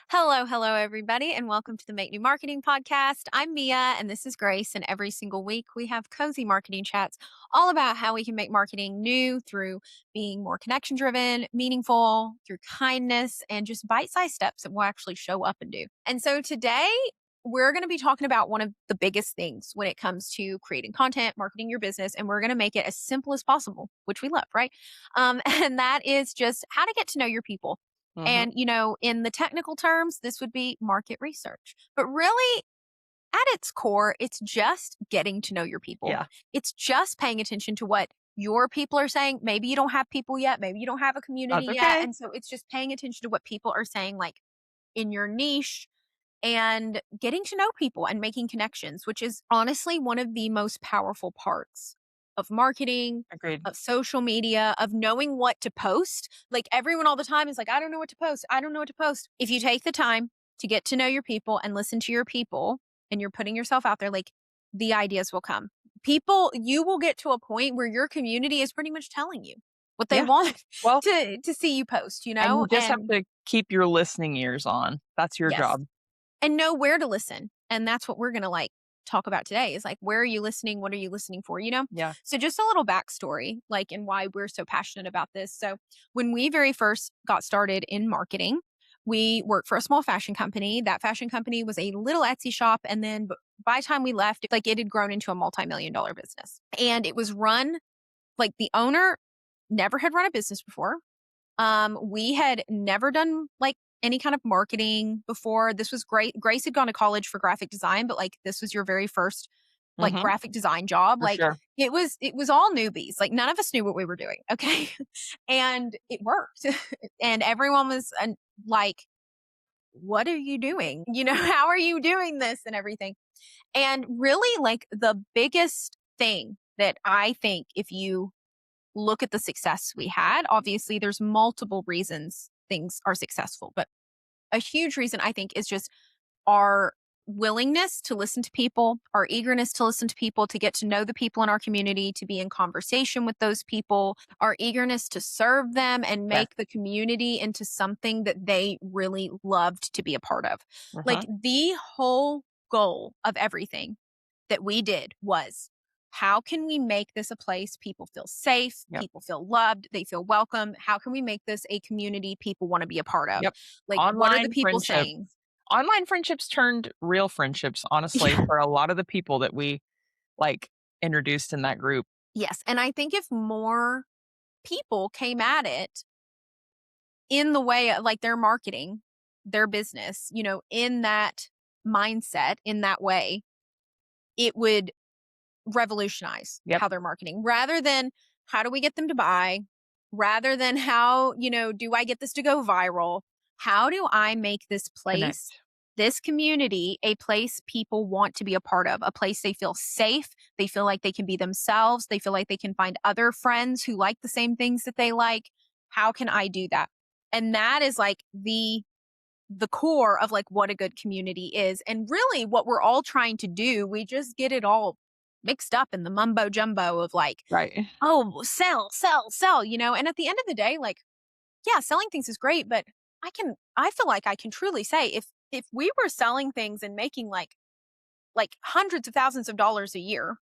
Hello, everybody, and welcome to the Make New Marketing podcast. I'm Mia, and this is Grace. And every single week, we have cozy marketing chats all about how we can make marketing new through being more connection driven, meaningful, through kindness, and just bite sized steps that we'll actually show up and do. And so today, we're going to be talking about one of the biggest things when it comes to creating content, marketing your business, and we're going to make it as simple as possible, which we love, right? And that is just how to get to know your people. Mhm. And, in the technical terms, this would be market research. But really, at its core, it's just getting to know your people. Yeah, It's just paying attention to what your people are saying. Maybe you don't have people yet. Maybe you don't have a community that's yet. okay. And so it's just paying attention to what people are saying, like in your niche and getting to know people and making connections, which is honestly one of the most powerful parts of marketing, Agreed. of social media, of knowing what to post. Like everyone all the time is like, I don't know what to post. I don't know what to post. If you take the time to get to know your people and listen to your people and you're putting yourself out there, like the ideas will come. People, you will get to a point where your community is pretty much telling you what they Yeah, want well, to see you post, and you just have and to keep your listening ears on. That's your yes, job. and know where to listen. And that's what we're going to talk about today is like, where are you listening? What are you listening for? Yeah. So just a little backstory, like, and why we're so passionate about this. So when we very first got started in marketing, we worked for a small fashion company. That fashion company was a little Etsy shop. And then by the time we left, like it had grown into a multi-million-dollar business. And it was run like the owner never had run a business before. We had never done like any kind of marketing before. This was great. Grace had gone to college for graphic design, but like this was your very first like Mhm. graphic design job. For Like sure. it was all newbies. Like none of us knew what we were doing. Okay. And it worked. And everyone was like, what are you doing? How are you doing this and everything? And really like the biggest thing that I think if you look at the success we had, obviously there's multiple reasons things are successful, but a huge reason I think is just our willingness to listen to people, our eagerness to listen to people, to get to know the people in our community, to be in conversation with those people, our eagerness to serve them and Yes. make the community into something that they really loved to be a part of. Like Mhm. the whole goal of everything that we did was how can we make this a place people feel safe, Yep. people feel loved, they feel welcome? How can we make this a community people want to be a part of? Yep. Like, what are the Online people friendship. saying? Online friendships turned real friendships, honestly, for a lot of the people that we, like, introduced in that group. Yes. And I think if more people came at it in the way of like their marketing, their business, in that mindset, in that way, it would revolutionize Yep. how they're marketing rather than how do we get them to buy, rather than how, do I get this to go viral? How do I make this place, Connect. this community, a place people want to be a part of, a place they feel safe, they feel like they can be themselves, they feel like they can find other friends who like the same things that they like? How can I do that? And that is like the core of like what a good community is. And really what we're all trying to do, we just get it all mixed up in the mumbo jumbo of like, Right. oh, sell. And at the end of the day, like, yeah, selling things is great, but I feel like I can truly say if we were selling things and making like hundreds of thousands of dollars a year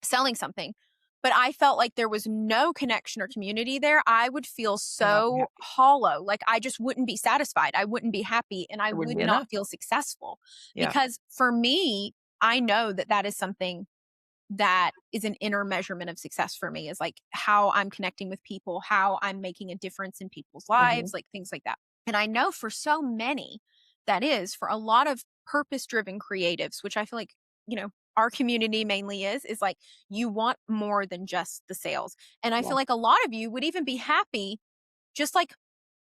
selling something, but I felt like there was no connection or community there, I would feel Would not be so happy. hollow. Like I just wouldn't be satisfied. I wouldn't be happy and I It wouldn't would be not enough. feel successful Yeah. because for me, I know that that is something that is an inner measurement of success for me is like how I'm connecting with people, how I'm making a difference in people's Mhm. lives, like things like that. And I know for so many, that is for a lot of purpose driven creatives, which I feel like, our community mainly is like you want more than just the sales. And I Yeah. feel like a lot of you would even be happy just like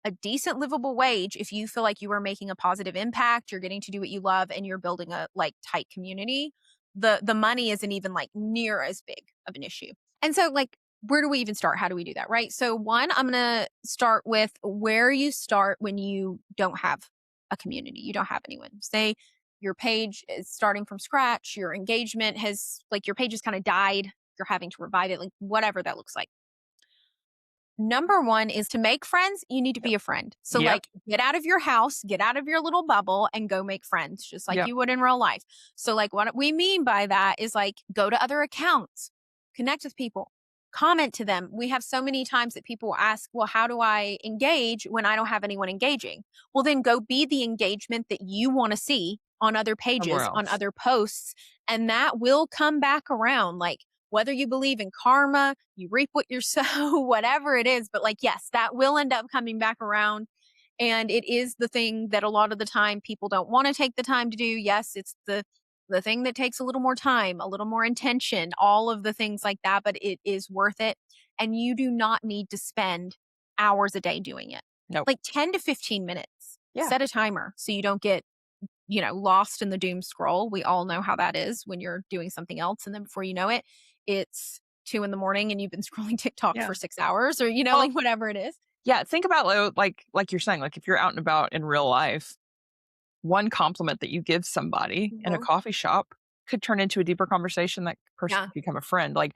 a decent livable wage if you feel like you are making a positive impact, you're getting to do what you love and you're building a like tight community. The money isn't even like near as big of an issue. And so like where do we even start? How do we do that? Right? So one, I'm going to start with where you start when you don't have a community. You don't have anyone. Say your page is starting from scratch, your engagement has like your page has kind of died, you're having to revive it, like whatever that looks like. number one is to make friends, you need to be a friend. So, Yep. like, get out of your house, get out of your little bubble, and go make friends, just like Yep. you would in real life. So, like, what we mean by that is like, go to other accounts, connect with people, comment to them. We have so many times that people ask, well, how do I engage when I don't have anyone engaging? Well, then go be the engagement that you want to see on other Somewhere pages, on else. other posts, and that will come back around. Like, whether you believe in karma, you reap what you sow, whatever it is. But like, yes, that will end up coming back around. And it is the thing that a lot of the time people don't want to take the time to do. Yes, it's the thing that takes a little more time, a little more intention, all of the things like that, but it is worth it. And you do not need to spend hours a day doing it. Nope. Like 10 to 15 minutes. Yeah. Set a timer so you don't get, lost in the doom scroll. We all know how that is when you're doing something else. And then before you know it, it's 2 in the morning and you've been scrolling TikTok Yeah. for 6 hours or, Well, like whatever it is. yeah, think about like you're saying, like if you're out and about in real life, one compliment that you give somebody in a Mhm. coffee shop could turn into a deeper conversation. That person Yeah. could become a friend. Like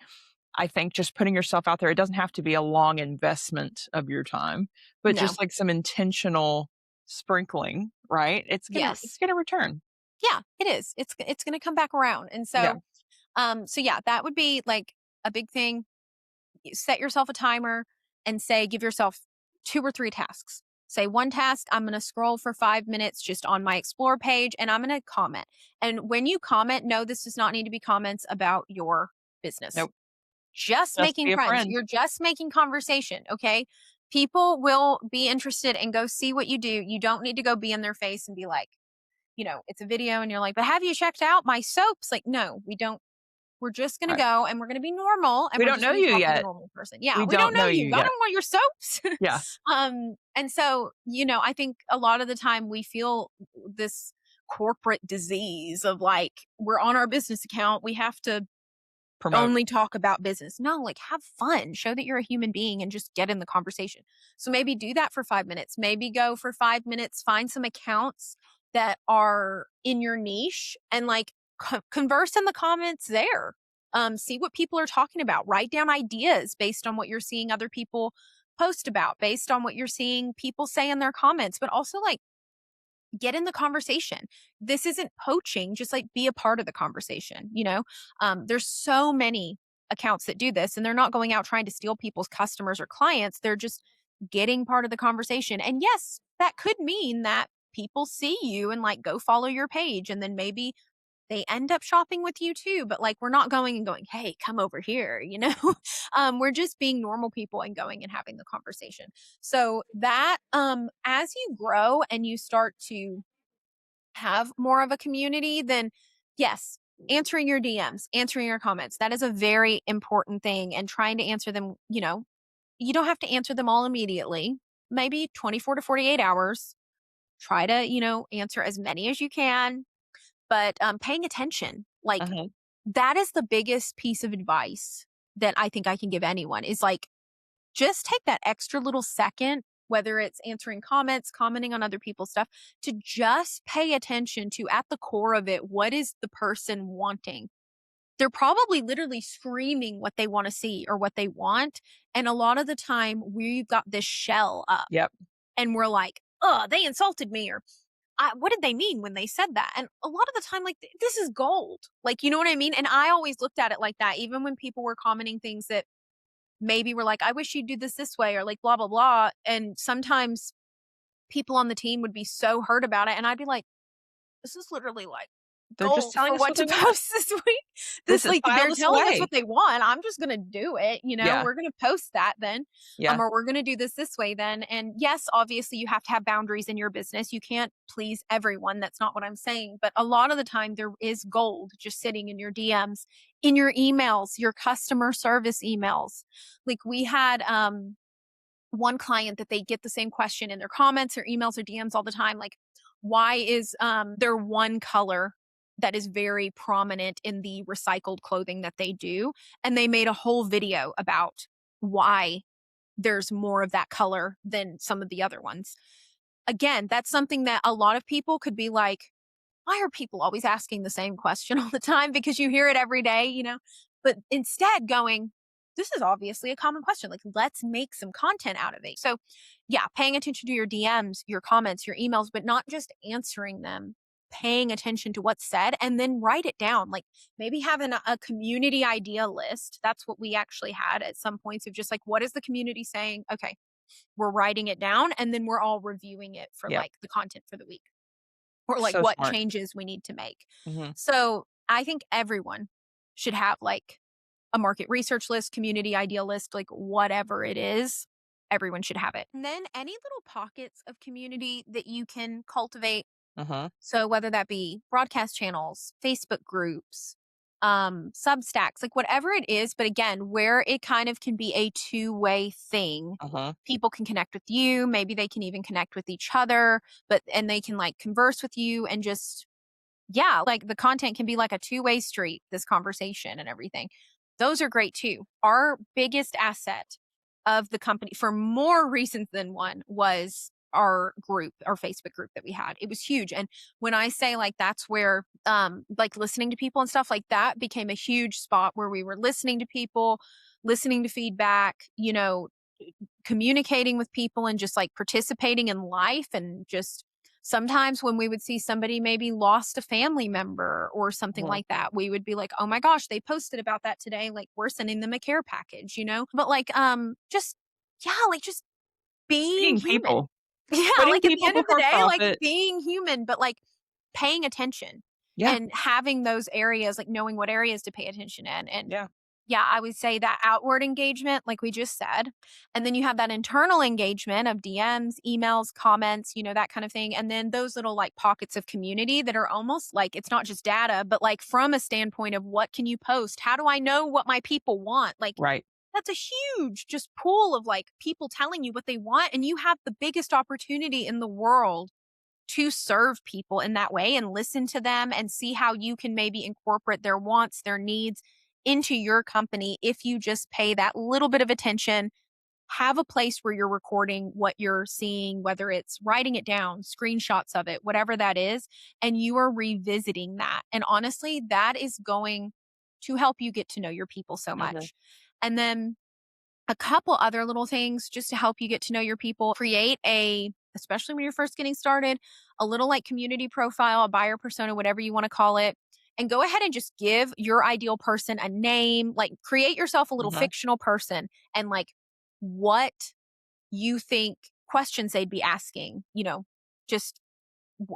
I think just putting yourself out there, it doesn't have to be a long investment of your time, but No. just like some intentional sprinkling, right? It's Yes. gonna return. Yeah, it is. It's going to come back around. And Yeah. so yeah, that would be like a big thing. Set yourself a timer and say, give yourself 2 or 3 tasks. Say one task, I'm going to scroll for 5 minutes just on my explore page and I'm going to comment. And when you comment, no, this does not need to be comments about your business. Nope. Just Just making be a friends. friend. You're just making conversation. Okay. People will be interested and go see what you do. You don't need to go be in their face and be like, it's a video and you're like, but have you checked out my soaps? Like, no, we don't. We're just going to Right. go and we're going to be normal and We we're don't just know going to you talk like a yet. normal person. Yeah, We we don't don't know know you. you I yet. don't want your soaps. Yeah. And so, I think a lot of the time we feel this corporate disease of like, we're on our business account. We have to Promote. only talk about business. No, like have fun, show that you're a human being and just get in the conversation. So maybe do that for 5 minutes. Maybe go for 5 minutes, find some accounts that are in your niche and like converse in the comments there. See what people are talking about. Write down ideas based on what you're seeing other people post about, based on what you're seeing people say in their comments, but also like get in the conversation. This isn't poaching, just like be a part of the conversation. There's so many accounts that do this and they're not going out trying to steal people's customers or clients. They're just getting part of the conversation. And yes, that could mean that people see you and like go follow your page and then maybe they end up shopping with you too, but like we're not going and going, hey, come over here. We're just being normal people and going and having the conversation. So that as you grow and you start to have more of a community, then yes, answering your DMs, answering your comments, that is a very important thing. And trying to answer them, you don't have to answer them all immediately, maybe 24 to 48 hours. Try to, answer as many as you can, but paying attention, like Uh-huh. that is the biggest piece of advice that I think I can give anyone is like, just take that extra little second, whether it's answering comments, commenting on other people's stuff, to just pay attention to at the core of it, what is the person wanting? They're probably literally screaming what they want to see or what they want. And a lot of the time we've got this shell up Yep. and we're like, oh, they insulted me or what did they mean when they said that? And a lot of the time, like, this is gold. Like, you know what I mean? And I always looked at it like that, even when people were commenting things that maybe were like, I wish you'd do this way or like blah, blah, blah. And sometimes people on the team would be so hurt about it. And I'd be like, this is literally like They're just gold telling for us what what they to want. post this week. This is file They're this telling us away. what they want. I'm just gonna do it. Yeah. We're gonna post that then, Yeah. or we're gonna do this way then. And yes, obviously you have to have boundaries in your business. You can't please everyone. That's not what I'm saying. But a lot of the time there is gold just sitting in your DMs, in your emails, your customer service emails. Like we had one client that they get the same question in their comments or emails or DMs all the time. Like, why is there one color that is very prominent in the recycled clothing that they do? And they made a whole video about why there's more of that color than some of the other ones. Again, that's something that a lot of people could be like, why are people always asking the same question all the time? Because you hear it every day. But instead going, this is obviously a common question. Like, let's make some content out of it. So, yeah, paying attention to your DMs, your comments, your emails, but not just answering them, paying attention to what's said and then write it down. Like, maybe having a community idea list. That's what we actually had at some points of just like, what is the community saying? Okay, we're writing it down and then we're all reviewing it for Yep. like the content for the week or like So what smart. changes we need to make. Mhm. So I think everyone should have like a market research list, community idea list, like whatever it is, everyone should have it. And then any little pockets of community that you can cultivate. Mhm. So whether that be broadcast channels, Facebook groups, Substacks, like whatever it is, but again, where it kind of can be a two-way thing. Mhm. People can connect with you, maybe they can even connect with each other, but and they can like converse with you and just yeah, like the content can be like a two-way street, this conversation and everything. Those are great too. Our biggest asset of the company for more reasons than one was our group, our Facebook group that we had. It was huge. And when I say like that's where like listening to people and stuff like that became a huge spot where we were listening to people, listening to feedback, you know, communicating with people and just like participating in life and just sometimes when we would see somebody maybe lost a family member or something Mhm. like that, we would be like, "Oh my gosh, they posted about that today. Like we're sending them a care package," you know? But like just yeah, like just Just being being human. people. Yeah, Putting like at the people end of the before day, like profit. being human, but like paying attention Yeah. and having those areas, like knowing what areas to pay attention in. And Yeah. yeah, I would say that outward engagement, like we just said. And then you have that internal engagement of DMs, emails, comments, you know, that kind of thing. And then those little like pockets of community that are almost like it's not just data, but like from a standpoint of what can you post? How do I know what my people want? Like Right. that's a huge just pool of like people telling you what they want. And you have the biggest opportunity in the world to serve people in that way and listen to them and see how you can maybe incorporate their wants, their needs into your company if you just pay that little bit of attention. Have a place where you're recording what you're seeing, whether it's writing it down, screenshots of it, whatever that is, and you are revisiting that. And honestly, that is going to help you get to know your people so Mhm. much. And then a couple other little things just to help you get to know your people. Create a, especially when you're first getting started, a little like community profile, a buyer persona, whatever you want to call it. And go ahead and just give your ideal person a name, like create yourself a little Mhm. fictional person and like what you think questions they'd be asking, you know, just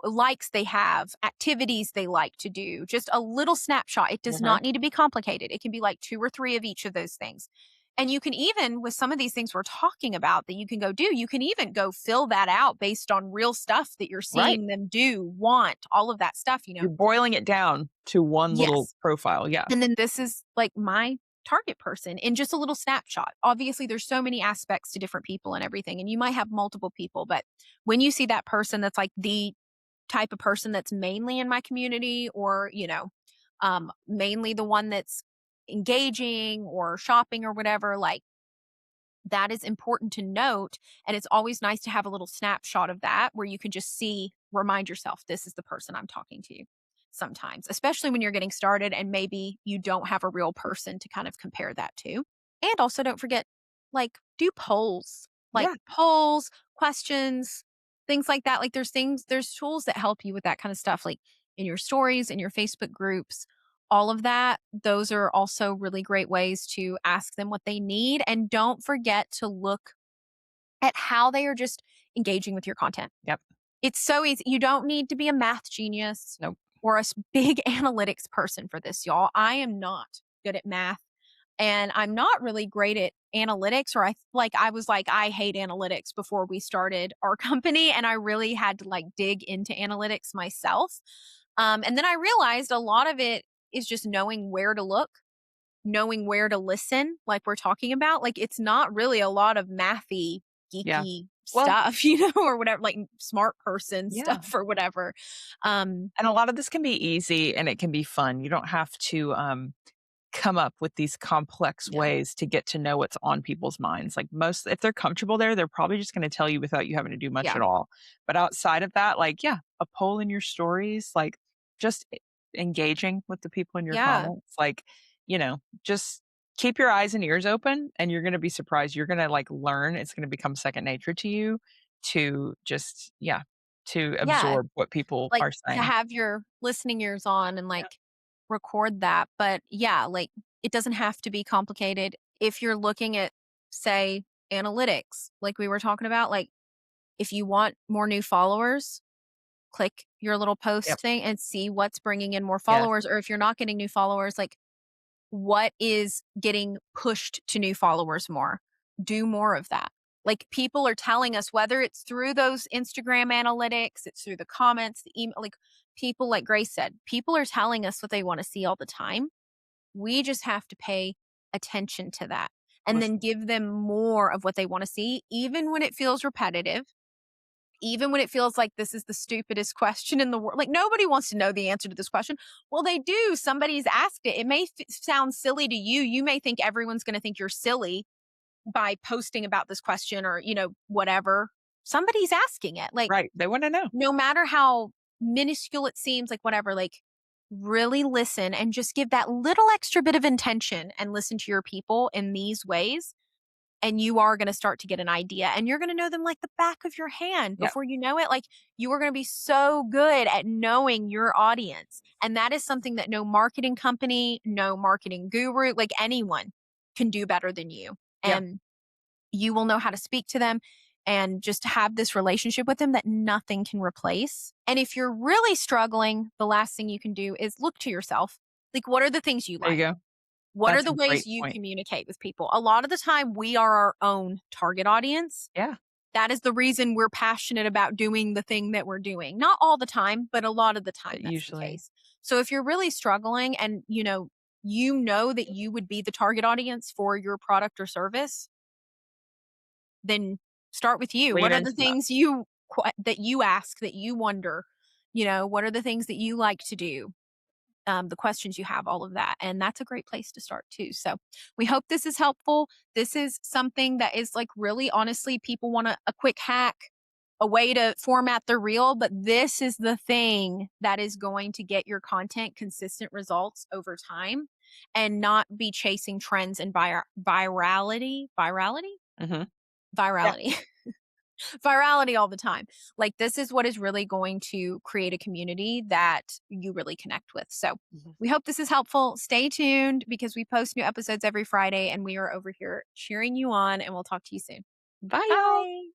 likes they have, activities they like to do, just a little snapshot. It does Mhm. not need to be complicated. It can be like two or three of each of those things. And you can even, with some of these things we're talking about that you can go do, you can even go fill that out based on real stuff that you're Right. seeing them do, want, all of that stuff, you know? You're boiling it down to one little Yes. profile. Yeah. And then this is like my target person in just a little snapshot. Obviously, there's so many aspects to different people and everything, and you might have multiple people, but when you see that person that's like the type of person that's mainly in my community or, you know, mainly the one that's engaging or shopping or whatever, like that is important to note. And it's always nice to have a little snapshot of that where you can just see, remind yourself, this is the person I'm talking to sometimes, especially when you're getting started and maybe you don't have a real person to kind of compare that to. And also don't forget, like, do Yeah. polls, questions, things like that. Like, there's things, there's tools that help you with that kind of stuff, like in your stories, in your Facebook groups, all of that. Those are also really great ways to ask them what they need. And don't forget to look at how they are just engaging with your content. Yep. It's so easy. You don't need to be a math genius Nope. or a big analytics person for this, y'all. I am not good at math and I'm not really great at analytics or I was like I hate analytics before we started our company and I really had to like dig into analytics myself. And then I realized a lot of it is just knowing where to look, knowing where to listen, like we're talking about. Like it's not really a lot of mathy, Yeah. geeky Well, stuff, you know, or whatever, like smart person yeah. stuff or whatever. Um, And a lot of this can be easy and it can be fun. You don't have to come up with these complex no. ways to get to know what's on people's minds. Like most, if they're comfortable there, they're probably just going to tell you without you having to do much Yeah. at all. But outside of that, like, yeah, a poll in your stories, like just engaging with the people in your Yeah. comments, like, just keep your eyes and ears open, and you're gonna be surprised. You're gonna, like, learn. It's gonna become second nature to you to just yeah, to Yeah, absorb what people like, are to saying. have your listening ears on and, Yeah. like, record that, but yeah, like, it doesn't have to be complicated. If you're looking at, say, analytics, like we were talking about, like, if you want more new followers, click your little Yep. post thing and see what's bringing in more Yes. followers, or if you're not getting new followers, like, what is getting pushed to new followers more? Do more of that. Like, people are telling us, whether it's through those Instagram analytics, it's through the comments, the email, like, people, like Grace said, people are telling us what they want to see all the time. We just have to pay attention to that and then Listen. give them more of what they want to see, even when it feels repetitive, even when it feels like this is the stupidest question in the world. Like, nobody wants to know the answer to this question. Well, they do. Somebody's asked it. It may sound silly to you. You may think everyone's going to think you're silly by posting about this question, or, whatever. Somebody's asking it. Like, Right. They wanna know. no matter how minuscule it seems, like, whatever, like, really listen and just give that little extra bit of intention and listen to your people in these ways, and you are going to start to get an idea, and you're going to know them like the back of your hand. Yep. Before you know it, like, you are going to be so good at knowing your audience. And that is something that no marketing company, no marketing guru, like, anyone can do better than you. Yeah. And you will know how to speak to them and just have this relationship with them that nothing can replace. And if you're really struggling, the last thing you can do is look to yourself. Like, what are the things you There you like? go. What are That's the a ways great you point. communicate with people? A lot of the time, we are our own target audience. Yeah. That is the reason we're passionate about doing the thing that we're doing. Not all the time, but a lot of the time that's the Usually. case. So if you're really struggling and you know that you would be the target audience for your product or service, then start with you. Lean What are the into that. things that you ask, that you wonder? What are the things that you like to do? The questions you have, all of that. And that's a great place to start too. So we hope this is helpful. This is something that is, like, really, honestly, people want a quick hack, a way to format their reel, but this is the thing that is going to get your content consistent results over time and not be chasing trends and Mhm. Yeah. virality, virality all the time. Like, this is what is really going to create a community that you really connect with. So Mhm. we hope this is helpful. Stay tuned because we post new episodes every Friday and we are over here cheering you on, and we'll talk to you soon. Bye, y'all. Bye.